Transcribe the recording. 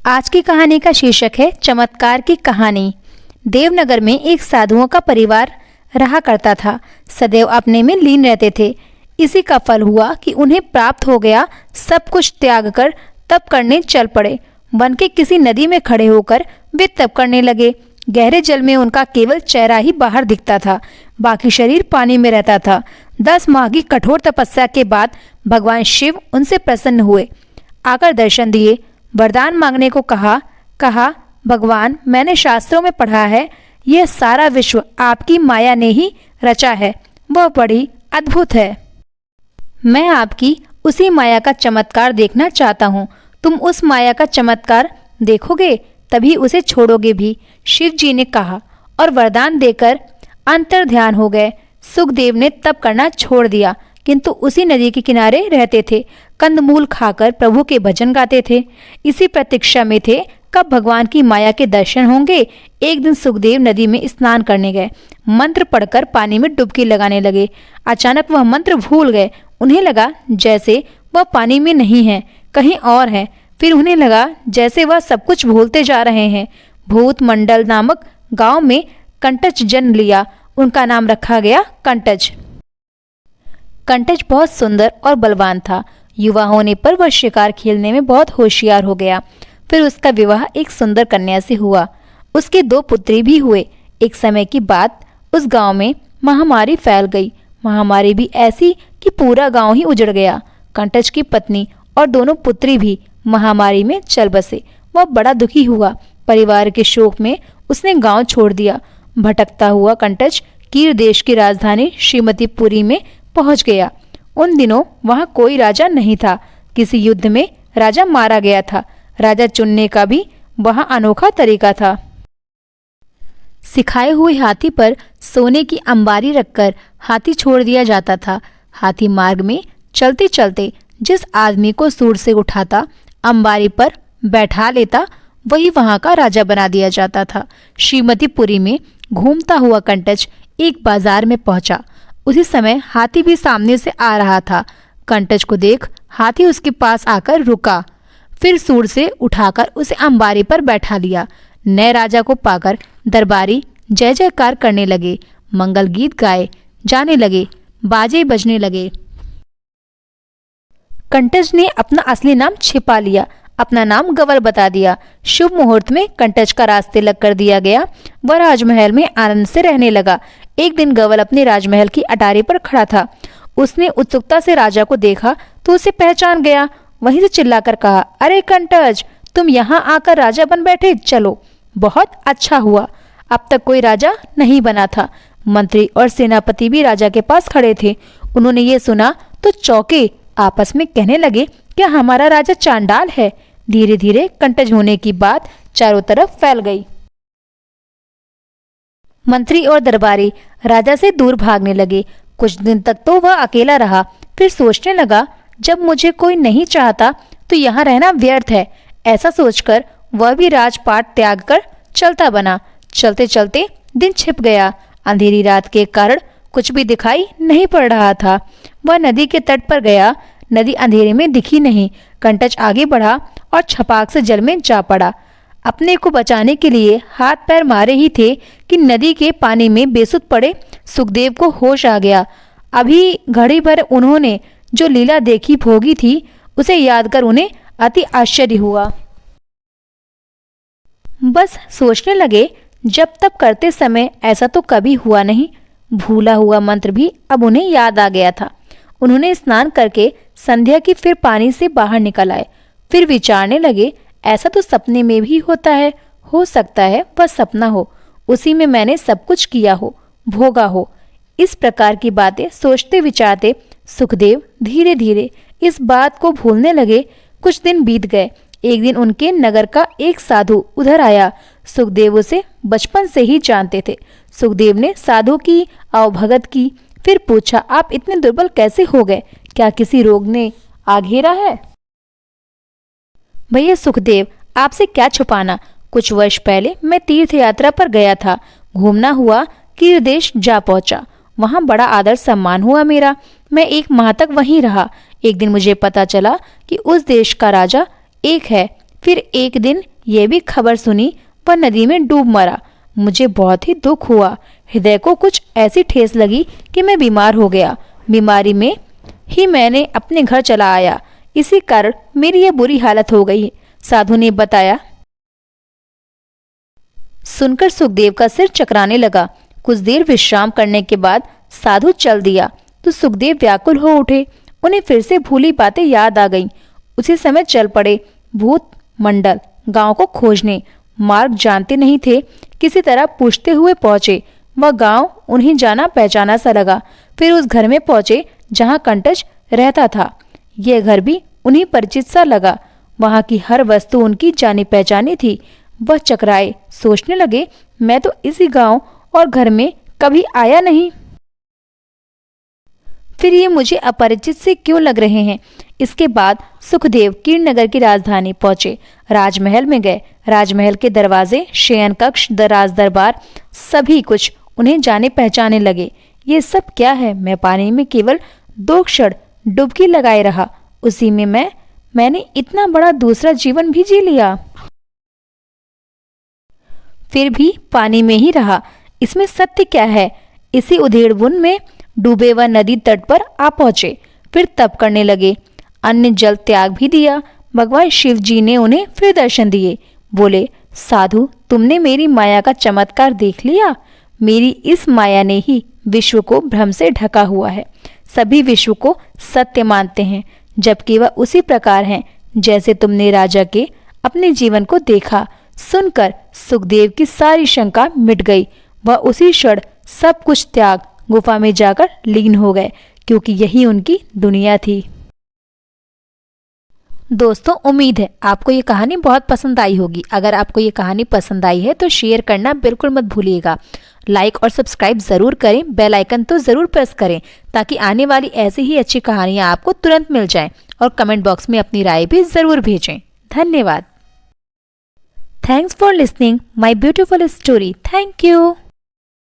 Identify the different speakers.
Speaker 1: आज की कहानी का शीर्षक है चमत्कार की कहानी। देवनगर में एक साधुओं का परिवार रहा करता था। सदैव अपने में लीन रहते थे। इसी का फल हुआ कि उन्हें प्राप्त हो गया सब कुछ त्याग कर तप करने चल पड़े। वन के किसी नदी में खड़े होकर वे तप करने लगे। गहरे जल में उनका केवल चेहरा ही बाहर दिखता था, बाकी शरीर पानी में रहता था। 10 माह की कठोर तपस्या के बाद भगवान शिव उनसे प्रसन्न हुए, आकर दर्शन दिए। वरदान मांगने को कहा भगवान, मैंने शास्त्रों में पढ़ा है यह सारा विश्व आपकी माया ने ही रचा है। वह बड़ी अद्भुत है। मैं आपकी उसी माया का चमत्कार देखना चाहता हूँ। तुम उस माया का चमत्कार देखोगे तभी उसे छोड़ोगे भी, शिव जी ने कहा और वरदान देकर अंतर ध्यान हो गए। सुखदेव ने तप करना छोड़ दिया, किंतु उसी नदी के किनारे रहते थे। कंदमूल खाकर प्रभु के भजन गाते थे। इसी प्रतीक्षा में थे कब भगवान की माया के दर्शन होंगे। एक दिन सुखदेव नदी में स्नान करने गए। मंत्र पढ़कर पानी में डुबकी लगाने लगे। अचानक वह मंत्र भूल गए। उन्हें लगा जैसे वह पानी में नहीं है, कहीं और है। फिर उन्हें लगा जैसे वह सब कुछ भूलते जा रहे हैं। भूत मंडल नामक गांव में कंटज जन्म लिया। उनका नाम रखा गया कंटज। कंटज बहुत सुंदर और बलवान था। युवा होने पर वह शिकार खेलने में बहुत होशियार हो गया। फिर उसका विवाह एक सुंदर कन्या से हुआ। उसके 2 पुत्री भी हुए। एक समय की बात, उस गांव में महामारी फैल गई। महामारी भी ऐसी कि पूरा गांव ही उजड़ गया। कंटज की पत्नी और दोनों पुत्री भी महामारी में चल बसे। वह बड़ा दुखी हुआ। परिवार के शोक में उसने गांव छोड़ दिया। भटकता हुआ कंटज कीर देश की राजधानी श्रीमतीपुरी में पहुंच गया। उन दिनों वहां कोई राजा नहीं था। किसी युद्ध में राजा मारा गया था। राजा चुनने का भी वहां अनोखा तरीका था। सिखाए हुए हाथी पर सोने की अंबारी रखकर हाथी छोड़ दिया जाता था। हाथी मार्ग में चलते चलते जिस आदमी को सूर से उठाता, अंबारी पर बैठा लेता, वही वहां का राजा बना दिया जाता था। श्रीमतीपुरी में घूमता हुआ कंटज एक बाजार में पहुंचा। उसी समय हाथी भी सामने से आ रहा था। कंटज को देख हाथी उसके पास आकर रुका। फिर सूर से उठाकर उसे अंबारी पर बैठा लिया। नए राजा को पाकर दरबारी जय जयकार करने लगे। मंगल गीत गाए जाने लगे, बाजे बजने लगे। कंटज ने अपना असली नाम छिपा लिया, अपना नाम गवल बता दिया। शुभ मुहूर्त में कंटज का रास्ते लग कर दिया गया। वह राजमहल में आनंद से रहने लगा। एक दिन गवल अपने राजमहल की अटारी पर खड़ा था। उसने उत्सुकता से राजा को देखा तो उसे पहचान गया। वहीं से चिल्लाकर कहा, अरे कंटज, तुम यहाँ आकर राजा बन बैठे। चलो, बहुत अच्छा हुआ। अब तक कोई राजा नहीं बना था। मंत्री और सेनापति भी राजा के पास खड़े थे। उन्होंने ये सुना तो चौंके। आपस में कहने लगे, क्या हमारा राजा चांडाल है। धीरे धीरे कंटज होने की बात चारों तरफ फैल गई। मंत्री और दरबारी राजा से दूर भागने लगे। कुछ दिन तक तो वह अकेला रहा। फिर सोचने लगा, जब मुझे कोई नहीं चाहता तो यहाँ रहना व्यर्थ है। ऐसा सोचकर वह भी राजपाट त्याग कर चलता बना। चलते चलते दिन छिप गया। अंधेरी रात के कारण कुछ भी दिखाई नहीं पड़ रहा था। वह नदी के तट पर गया। नदी अंधेरे में दिखी नहीं। कंटज आगे बढ़ा और छपाक से जल में जा पड़ा। अपने को बचाने के लिए हाथ पैर मारे ही थे कि नदी के पानी में बेसुध पड़े सुखदेव को होश आ गया। अभी घड़ी भर उन्होंने जो लीला देखी भोगी थी, उसे याद कर उन्हें अति आश्चर्य हुआ। बस सोचने लगे, जब तप करते समय ऐसा तो कभी हुआ नहीं। भूला हुआ मंत्र भी अब उन्हें याद आ गया था। उन्होंने स्नान करके संध्या की फिर पानी से बाहर निकल आए। फिर विचारने लगे, ऐसा तो सपने में भी होता है। हो सकता है वह सपना हो, उसी में मैंने सब कुछ किया हो, भोगा हो। इस प्रकार की बातें सोचते विचारते सुखदेव धीरे धीरे इस बात को भूलने लगे। कुछ दिन बीत गए। एक दिन उनके नगर का एक साधु उधर आया। सुखदेव उसे बचपन से ही जानते थे। सुखदेव ने साधु की अवभगत की। फिर पूछा, आप इतने दुर्बल कैसे हो गए? क्या किसी रोग ने आ घेरा है? भैया सुखदेव, आपसे क्या छुपाना। कुछ वर्ष पहले मैं तीर्थ यात्रा पर गया था। घूमना हुआ कीर देश जा पहुंचा। वहां बड़ा आदर सम्मान हुआ मेरा। मैं 1 माह तक वहीं रहा। एक दिन मुझे पता चला कि उस देश का राजा एक है। फिर एक दिन ये भी खबर सुनी, वह नदी में डूब मरा। मुझे बहुत ही दुख हुआ। हृदय को कुछ ऐसी ठेस लगी कि मैं बीमार हो गया। बीमारी में ही मैंने अपने घर चला आया। इसी कारण मेरी यह बुरी हालत हो गई, साधु ने बताया। सुनकर सुखदेव का सिर चकराने लगा। कुछ देर विश्राम करने के बाद साधु चल दिया तो सुखदेव व्याकुल हो उठे। उन्हें फिर से भूली बातें याद आ गईं। उसी समय चल पड़े भूत मंडल गांव को खोजने। मार्ग जानते नहीं थे, किसी तरह पूछते हुए पहुंचे। वह गांव उन्हें जाना पहचाना सा लगा। फिर उस घर में पहुंचे जहां कंटज रहता था। यह घर भी उन्हें परिचित सा लगा। वहां की हर वस्तु उनकी जानी पहचानी थी। वह चकराए, सोचने लगे, मैं तो इसी गांव और घर में कभी आया नहीं, फिर ये मुझे अपरिचित से क्यों लग रहे हैं। इसके बाद सुखदेव कीर्णनगर की राजधानी पहुंचे। राजमहल में गए। राजमहल के दरवाजे, शयन कक्ष, राज दरबार, सभी कुछ उन्हें जाने पहचाने लगे। ये सब क्या है? मैं पानी में केवल 2 क्षण डुबकी लगाए रहा, उसी में मैंने इतना बड़ा दूसरा जीवन भी जी लिया। फिर भी पानी में ही रहा। इसमें सत्य क्या है? इसी उधेड़बुन में डूबे व नदी तट पर आ पहुंचे। फिर तप करने लगे। अन्य जल त्याग भी दिया। भगवान शिव जी ने उन्हें फिर दर्शन दिए। बोले, साधु, तुमने मेरी माया का चमत्कार देख लिया। मेरी इस माया ने ही विश्व को भ्रम से ढका हुआ है। सभी विश्व को सत्य मानते हैं, जबकि वह उसी प्रकार हैं जैसे तुमने राजा के अपने जीवन को देखा। सुनकर सुखदेव की सारी शंका मिट गई। वह उसी क्षण सब कुछ त्याग गुफा में जाकर लीन हो गए, क्योंकि यही उनकी दुनिया थी। दोस्तों, उम्मीद है आपको ये कहानी बहुत पसंद आई होगी। अगर आपको ये कहानी पसंद आई है तो शेयर करना बिल्कुल मत भूलिएगा। लाइक और सब्सक्राइब जरूर करें। बेल आइकन तो जरूर प्रेस करें ताकि आने वाली ऐसी ही अच्छी कहानियां आपको तुरंत मिल जाएं। और कमेंट बॉक्स में अपनी राय भी जरूर भेजें। धन्यवाद। Thanks for listening my beautiful story. Thank you.